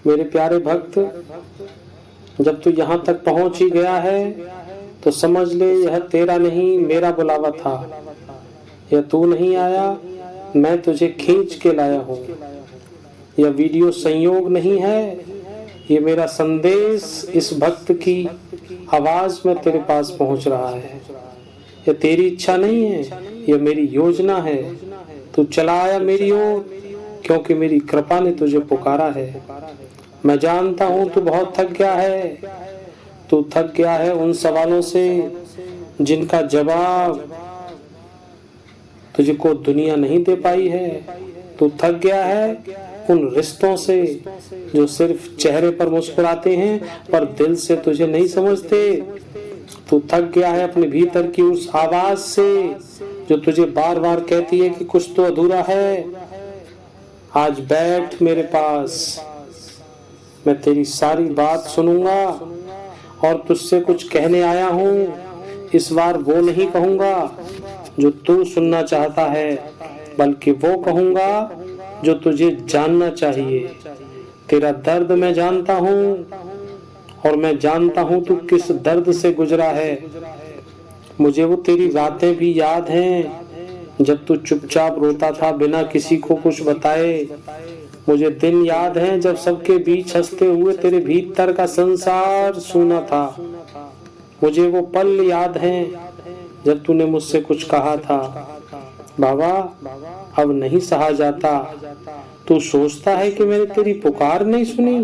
मेरे प्यारे भक्त, जब तू यहाँ तक पहुँच ही गया है तो समझ ले यह तेरा नहीं मेरा बुलावा था। यह तू नहीं आया, मैं तुझे खींच के लाया हूँ। यह वीडियो संयोग नहीं है, ये मेरा संदेश इस भक्त की आवाज में तेरे पास पहुँच रहा है। यह तेरी इच्छा नहीं है, यह मेरी योजना है। तू चला आया मेरी ओर क्योंकि मेरी कृपा ने तुझे पुकारा है। मैं जानता हूँ तू बहुत थक गया है। तू थक गया है उन सवालों से जिनका जवाब तुझको दुनिया नहीं दे पाई है। तू थक गया है उन रिश्तों से जो सिर्फ चेहरे पर मुस्कुराते हैं पर दिल से तुझे नहीं समझते। तू थक गया है अपने भीतर की उस आवाज से जो तुझे बार बार कहती है कि कुछ तो अधूरा है। आज बैठ मेरे पास, मैं तेरी सारी बात सुनूंगा और तुझसे कुछ कहने आया हूँ। इस बार वो नहीं कहूंगा जो तू सुनना चाहता है, बल्कि वो कहूंगा जो तुझे जानना चाहिए। तेरा दर्द मैं जानता हूँ और मैं जानता हूँ तू किस दर्द से गुजरा है। मुझे वो तेरी रातें भी याद हैं जब तू चुपचाप रोता था बिना किसी को कुछ बताए। मुझे दिन याद हैं जब सबके बीच हंसते हुए तेरे भीतर का संसार सूना था। मुझे वो पल याद हैं जब तूने मुझसे कुछ कहा था, बाबा अब नहीं सहा जाता। तू सोचता है कि मैंने तेरी पुकार नहीं सुनी।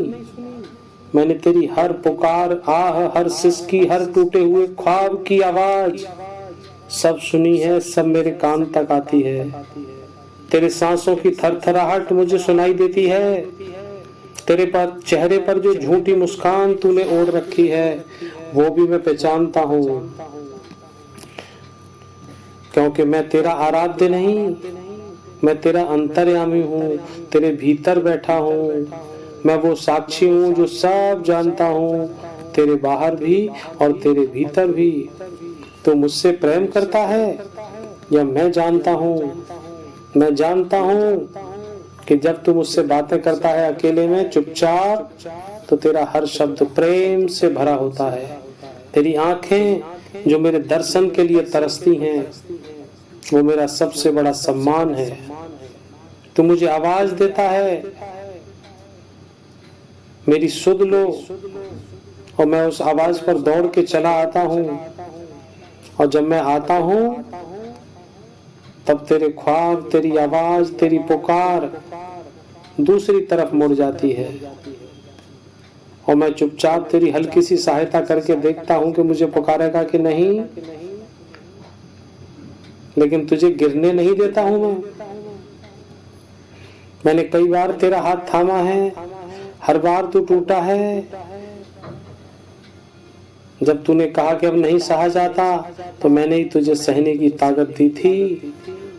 मैंने तेरी हर पुकार, आह, हर सिसकी, हर टूटे हुए ख्वाब की आवाज सब सुनी है, सब मेरे कान तक आती है। तेरे सांसों की थरथराहट मुझे सुनाई देती है। तेरे पर चेहरे पर जो झूठी मुस्कान तूने ओढ़ रखी है वो भी मैं पहचानता हूँ, क्योंकि मैं तेरा आराध्य नहीं, मैं तेरा अंतर्यामी हूँ। तेरे भीतर बैठा हूँ, मैं वो साक्षी हूँ जो सब जानता हूँ, तेरे बाहर भी और तेरे भीतर भी। तो मुझसे प्रेम करता है या मैं जानता हूँ, मैं जानता हूँ कि जब तू मुझसे बातें करता है अकेले में चुपचाप, तो तेरा हर शब्द प्रेम से भरा होता है। तेरी आंखें जो मेरे दर्शन के लिए तरसती हैं वो मेरा सबसे बड़ा सम्मान है। तू मुझे आवाज देता है, मेरी सुध लो, और मैं उस आवाज पर दौड़ के चला आता हूँ। और जब मैं आता हूँ तब तेरे ख्वाब, तेरी आवाज, तेरी पुकार दूसरी तरफ मुड़ जाती है और मैं चुपचाप तेरी हल्की सी सहायता करके देखता हूँ कि मुझे पुकारेगा कि नहीं, लेकिन तुझे गिरने नहीं देता हूँ। मैंने कई बार तेरा हाथ थामा है, हर बार तू टूटा है। जब तूने कहा कि अब नहीं सहा जाता तो मैंने ही तुझे सहने की ताकत दी थी।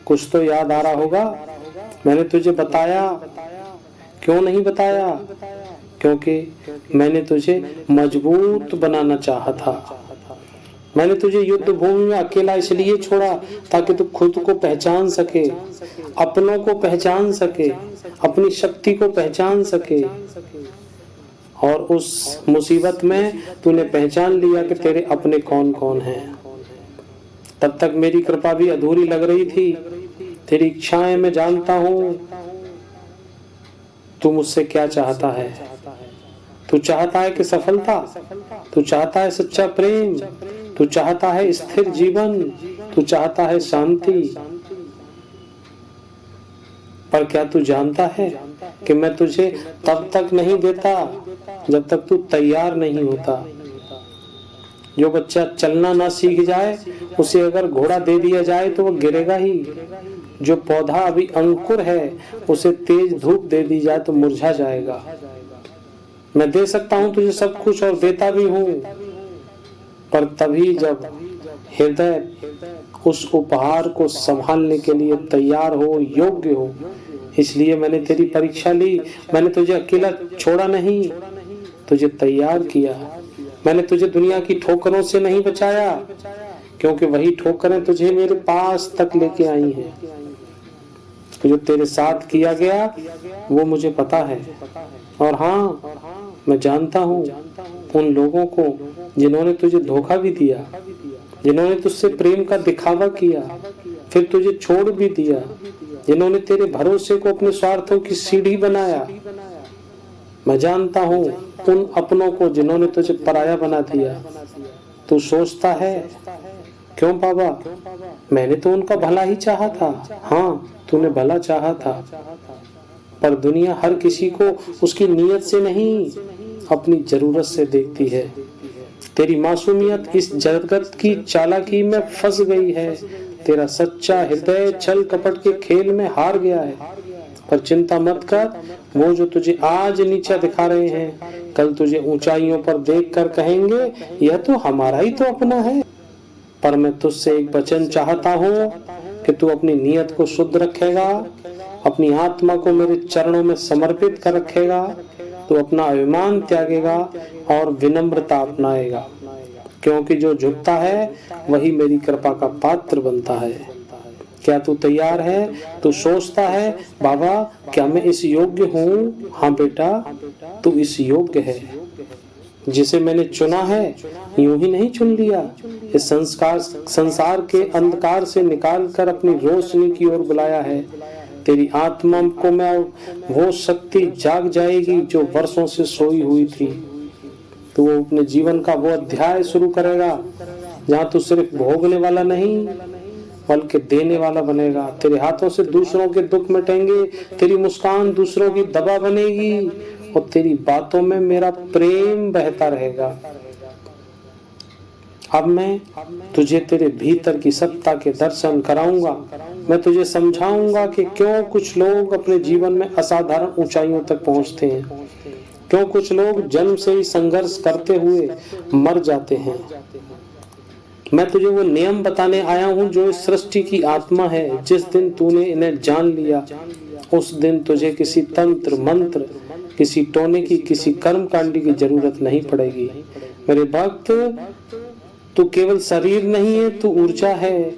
कुछ तो याद आ रहा होगा। मैंने तुझे बताया, क्यों नहीं बताया? क्योंकि मैंने तुझे मजबूत बनाना चाहा था। मैंने तुझे युद्ध भूमि में अकेला इसलिए छोड़ा ताकि तू खुद को पहचान सके, अपनों को पहचान सके, अपनी शक्ति को पहचान सके। और उस मुसीबत में तूने पहचान लिया कि तेरे अपने कौन कौन हैं। तब तक मेरी कृपा भी अधूरी लग रही थी। तेरी इच्छाएं मैं जानता हूँ। तू मुझसे क्या चाहता है? तू चाहता है कि सफलता, तू चाहता है सच्चा प्रेम, तू चाहता है स्थिर जीवन, तू चाहता है शांति। पर क्या तू जानता है कि मैं तुझे तब तक नहीं देता जब तक तू तैयार नहीं होता। जो बच्चा चलना ना सीख जाए उसे अगर घोड़ा दे दिया जाए तो वो गिरेगा ही। जो पौधा अभी अंकुर है उसे तेज धूप दे दी जाए तो मुरझा जाएगा। मैं दे सकता हूँ तुझे सब कुछ और देता भी हूँ, पर तभी जब हृदय उस उपहार को संभालने के लिए तैयार हो, योग्य हो। इसलिए मैंने तेरी परीक्षा ली। मैंने तुझे अकेला छोड़ा नहीं, तुझे तैयार किया। मैंने तुझे दुनिया की ठोकरों से नहीं बचाया, क्योंकि वही ठोकरें तुझे मेरे पास तक लेके आई हैं। जो तेरे साथ किया गया वो मुझे पता है। और हाँ, मैं जानता हूँ उन लोगों को जिन्होंने तुझे धोखा भी दिया, जिन्होंने तुझसे प्रेम का दिखावा किया फिर तुझे छोड़ भी दिया, जिन्होंने तेरे भरोसे को अपने स्वार्थों की सीढ़ी बनाया। मैं जानता हूँ उन अपनों को जिन्होंने तुझे पराया बना दिया। तू सोचता है, क्यों बाबा, मैंने तो उनका भला ही चाहा था। हाँ, तूने भला चाहा था, पर दुनिया हर किसी को उसकी नीयत से नहीं, अपनी जरूरत से देखती है। तेरी मासूमियत इस जगत की चालाकी में फंस गई है। तेरा सच्चा हृदय छल कपट के खेल में हार गया है। पर चिंता मत कर, वो जो तुझे आज नीचा दिखा रहे हैं कल तुझे ऊंचाइयों पर देखकर कहेंगे यह तो हमारा ही तो अपना है। पर मैं तुझसे एक वचन चाहता हूँ कि तू अपनी नीयत को शुद्ध रखेगा, अपनी आत्मा को मेरे चरणों में समर्पित कर रखेगा, तू अपना अभिमान त्यागेगा और विनम्रता अपनाएगा, क्योंकि जो झुकता है वही मेरी कृपा का पात्र बनता है। क्या तू तैयार है? तू सोचता है, बाबा क्या मैं इस योग्य हूँ? हाँ बेटा, तू इस योग्य है। जिसे मैंने चुना है यूं ही नहीं चुन लिया, इस संसार के अंधकार से निकालकर अपनी रोशनी की ओर बुलाया है। तेरी आत्मा को मैं वो शक्ति जाग जाएगी जो वर्षों से सोई हुई थी। तो वो अपने जीवन का वो अध्याय शुरू करेगा जहाँ तू सिर्फ भोगने वाला नहीं बल्कि देने वाला बनेगा। तेरे हाथों से दूसरों के दुख मिटेंगे, तेरी मुस्कान दूसरों की दवा बनेगी और तेरी बातों में मेरा प्रेम बहता रहेगा। अब मैं तुझे तेरे भीतर की सत्ता के दर्शन कराऊंगा। मैं तुझे समझाऊंगा कि क्यों कुछ लोग अपने जीवन में असाधारण ऊंचाइयों तक पहुंचते हैं, क्यों कुछ लोग जन्म से ही संघर्ष करते हुए मर जाते हैं। मैं तुझे वो नियम बताने आया हूँ जो इस सृष्टि की आत्मा है। जिस दिन तूने इन्हें जान लिया उस दिन तुझे किसी तंत्र मंत्र, किसी टोने की, किसी कर्म कांडी की जरूरत नहीं पड़ेगी। मेरे भक्त, तू केवल शरीर नहीं है, तू ऊर्जा है।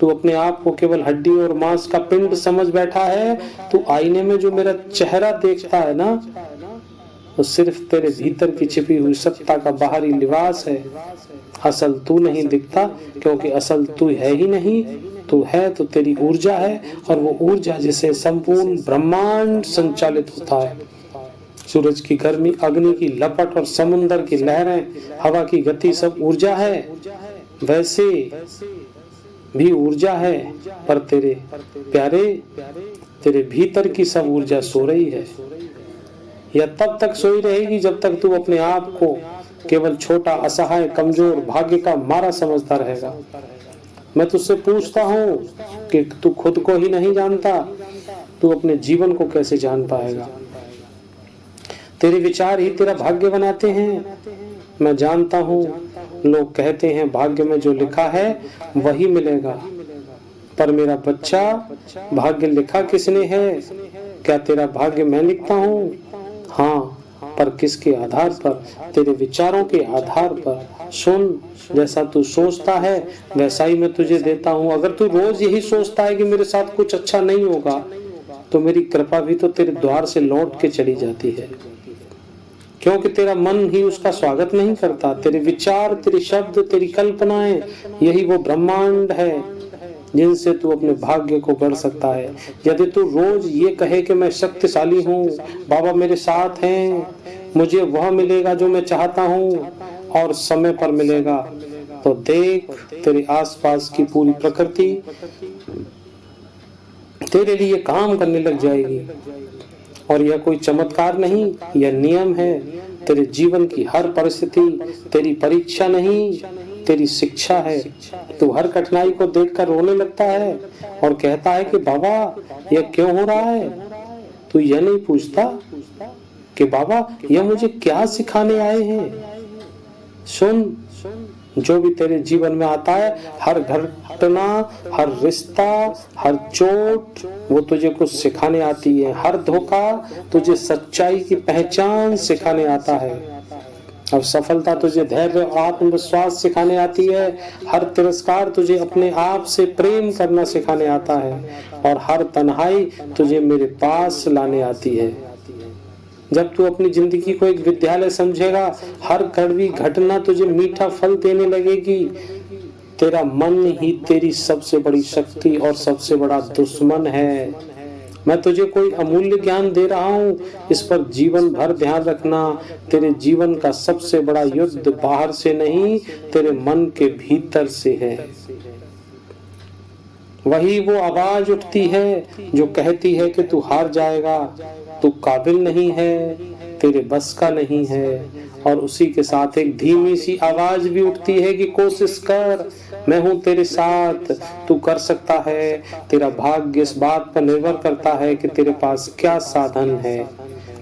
तू अपने आप को केवल हड्डी और मांस का पिंड समझ बैठा है। तू आईने में जो मेरा चेहरा देखता है ना, वो सिर्फ तेरे भीतर की छिपी हुई सत्ता का बाहरी लिबास है। असल तू नहीं दिखता, क्योंकि असल तू है ही नहीं। तू है तो तेरी ऊर्जा है, और वो ऊर्जा जिसे संपूर्ण ब्रह्मांड संचालित होता है। सूरज की गर्मी, अग्नि की लपट और समुद्र की लहरें, हवा की गति सब ऊर्जा है। वैसे भी ऊर्जा है, पर तेरे प्यारे, तेरे भीतर की सब ऊर्जा सो रही है। यह तब तक सोई रहेगी जब तक तू अपने आप को केवल छोटा, असहाय, कमजोर, भाग्य का मारा समझता रहेगा। मैं तुझसे पूछता हूँ कि तू खुद को ही नहीं जानता, तू अपने जीवन को कैसे जान पाएगा? तेरे विचार ही तेरा भाग्य बनाते हैं। मैं जानता हूँ लोग कहते हैं भाग्य में जो लिखा है वही मिलेगा, पर मेरा बच्चा, भाग्य लिखा किसने है? क्या तेरा भाग्य मैं लिखता हूँ? हाँ, पर किसके आधार पर? तेरे विचारों के आधार पर। सुन, जैसा तू सोचता है वैसा ही मैं तुझे देता हूँ। अगर तू रोज यही सोचता है कि मेरे साथ कुछ अच्छा नहीं होगा, तो मेरी कृपा भी तो तेरे द्वार से लौट के चली जाती है, क्योंकि तेरा मन ही उसका स्वागत नहीं करता। तेरे विचार, तेरे शब्द, तेरी कल्पनाएं, यही वो ब्रह्मांड है जिनसे तू अपने भाग्य को गढ़ सकता है। यदि तू रोज ये कहे कि मैं शक्तिशाली हूँ, बाबा मेरे साथ हैं, मुझे वह मिलेगा जो मैं चाहता हूँ और समय पर मिलेगा, तो देख तेरे आसपास की पूरी प्रकृति तेरे लिए काम करने लग जाएगी। और यह कोई चमत्कार नहीं, यह नियम है। तेरे जीवन की हर परिस्थिति तेरी परीक्षा नहीं, तेरी शिक्षा है। तू हर कठिनाई को देखकर रोने लगता है और कहता है कि बाबा यह क्यों हो रहा है? तू यह नहीं पूछता कि बाबा यह मुझे क्या सिखाने आए हैं। सुन, जो भी तेरे जीवन में आता है, हर घटना, हर रिश्ता, हर चोट, वो तुझे कुछ सिखाने आती है। हर धोखा तुझे सच्चाई की पहचान सिखाने आता है। अब सफलता तुझे धैर्य और आत्मविश्वास सिखाने आती है। हर तिरस्कार तुझे अपने आप से प्रेम करना सिखाने आता है और हर तन्हाई तुझे मेरे पास लाने आती है। जब तू अपनी जिंदगी को एक विद्यालय समझेगा, हर कड़वी घटना तुझे मीठा फल देने लगेगी। तेरा मन ही तेरी सबसे बड़ी शक्ति और सबसे बड़ा दुश्मन है। मैं तुझे कोई अमूल्य ज्ञान दे रहा हूँ, इस पर जीवन भर ध्यान रखना। तेरे जीवन का सबसे बड़ा युद्ध बाहर से नहीं, तेरे मन के भीतर से है। वही वो आवाज उठती है जो कहती है कि तू हार जाएगा, तू काबिल नहीं है, तेरे बस का नहीं है। और उसी के साथ एक धीमी सी आवाज भी उठती है कि कोशिश कर, मैं हूं तेरे साथ, तू कर सकता है। तेरा भाग्य इस बात पर निर्भर करता है कि तेरे पास क्या साधन है,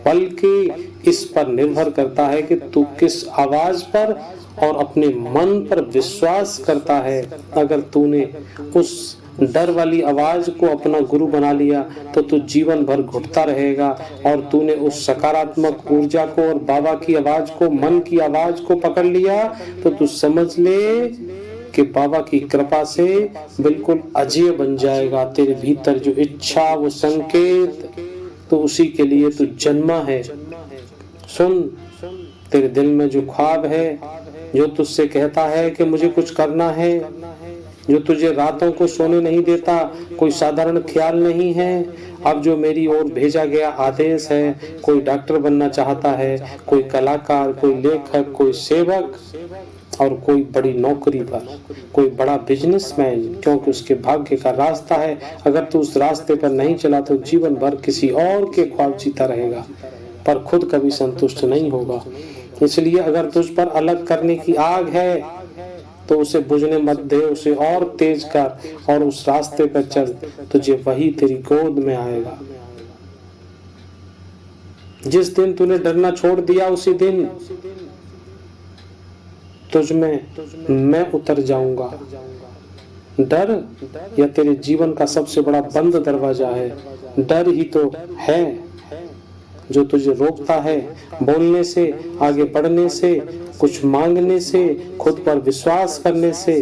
बल्कि इस पर निर्भर करता है कि तू किस आवाज पर और अपने मन पर विश्वास करता है। अगर तूने उस डर वाली आवाज को अपना गुरु बना लिया तो तू जीवन भर घुटता रहेगा, और तूने उस सकारात्मक ऊर्जा को और बाबा की आवाज को, मन की आवाज को पकड़ लिया तो तू समझ ले कि बाबा की कृपा से बिल्कुल अजय बन जाएगा। तेरे भीतर जो इच्छा, वो संकेत, तो उसी के लिए तू जन्मा है। सुन, तेरे दिल में जो ख्वाब है, जो तुझसे कहता है कि मुझे कुछ करना है, जो तुझे रातों को सोने नहीं देता, कोई साधारण ख्याल नहीं है। अब जो मेरी ओर भेजा गया आदेश है, कोई डॉक्टर बनना चाहता है, कोई कलाकार, कोई लेखक, कोई सेवक और कोई बड़ी नौकरी पर, कोई बड़ा बिजनेसमैन, क्योंकि उसके भाग्य का रास्ता है। अगर तू उस रास्ते पर नहीं चला तो जीवन भर किसी और के ख्वाब जीता रहेगा, पर खुद कभी संतुष्ट नहीं होगा। इसलिए अगर तुझ पर अलग करने की आग है तो उसे बुझने मत दे, उसे और तेज कर और उस रास्ते पर चल, तुझे वही तेरी गोद में आएगा। जिस दिन तूने डरना छोड़ दिया, उसी दिन तुझ में मैं उतर जाऊंगा। डर या तेरे जीवन का सबसे बड़ा बंद दरवाजा है। डर ही तो है जो तुझे रोकता है बोलने से, आगे बढ़ने से, कुछ मांगने से, खुद पर विश्वास करने से।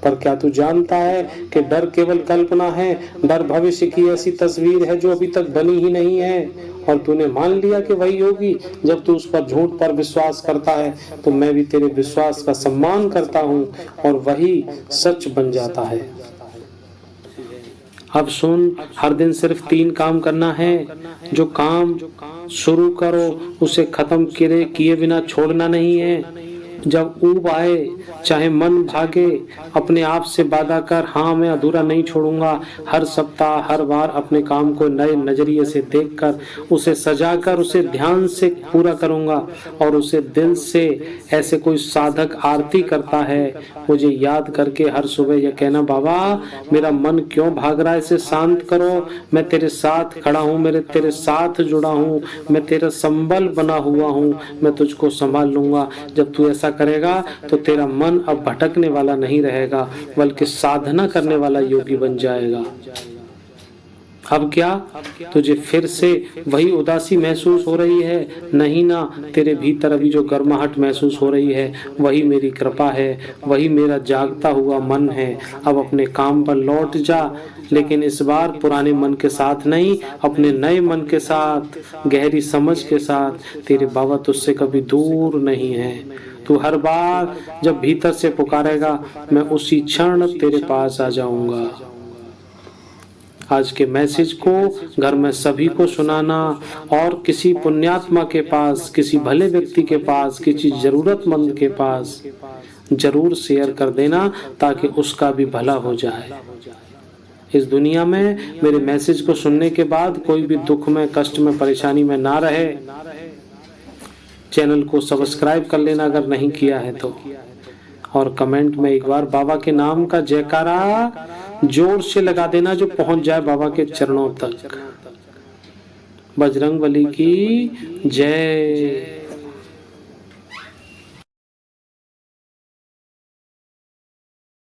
पर क्या तू जानता है कि डर केवल कल्पना है? डर भविष्य की ऐसी तस्वीर है जो अभी तक बनी ही नहीं है, और तूने मान लिया कि वही होगी। जब तू उस पर झूठ पर विश्वास करता है तो मैं भी तेरे विश्वास का सम्मान करता हूँ और वही सच बन जाता है। अब सुन, हर दिन सिर्फ 3 काम करना है। जो काम शुरू करो उसे खत्म किए बिना छोड़ना नहीं है। जब ऊब आए, चाहे मन भागे, अपने आप से वादा कर, हाँ मैं अधूरा नहीं छोड़ूंगा। हर सप्ताह, हर बार अपने काम को नए नजरिए से देखकर, उसे सजाकर, उसे ध्यान से पूरा करूंगा। और उसे दिल से, ऐसे कोई साधक आरती करता है, मुझे याद करके हर सुबह यह कहना, बाबा मेरा मन क्यों भाग रहा है, इसे शांत करो। मैं तेरे साथ खड़ा हूँ, मेरे तेरे साथ जुड़ा हूँ, मैं तेरा संबल बना हुआ हूँ, मैं तुझको संभाल लूंगा। जब तू ऐसा करेगा तो तेरा मन अब भटकने वाला नहीं रहेगा, बल्कि साधना करने वाला योगी बन जाएगा। अब क्या तुझे फिर से वही उदासी महसूस हो रही है? नहीं ना, तेरे भीतर अभी जो गर्माहट महसूस हो रही है वही मेरी कृपा है, वही मेरा जागता हुआ मन है। अब अपने काम पर लौट जा, लेकिन इस बार पुराने मन के साथ नहीं, अपने नए मन के साथ, गहरी समझ के साथ। तेरे बाबा तुझसे कभी दूर नहीं है। तू हर बार जब भीतर से पुकारेगा, मैं उसी क्षण तेरे पास आ जाऊंगा। आज के मैसेज को घर में सभी को सुनाना और किसी पुण्यात्मा के पास, किसी भले व्यक्ति के पास, किसी जरूरतमंद के पास जरूर शेयर कर देना, ताकि उसका भी भला हो जाए। इस दुनिया में मेरे मैसेज को सुनने के बाद कोई भी दुख में, कष्ट में, परेशानी में ना रहे। चैनल को सब्सक्राइब कर लेना अगर नहीं किया है तो, और कमेंट में एक बार बाबा के नाम का जयकारा जोर से लगा देना, जो पहुंच जाए बाबा के चरणों तक। बजरंगबली की जय।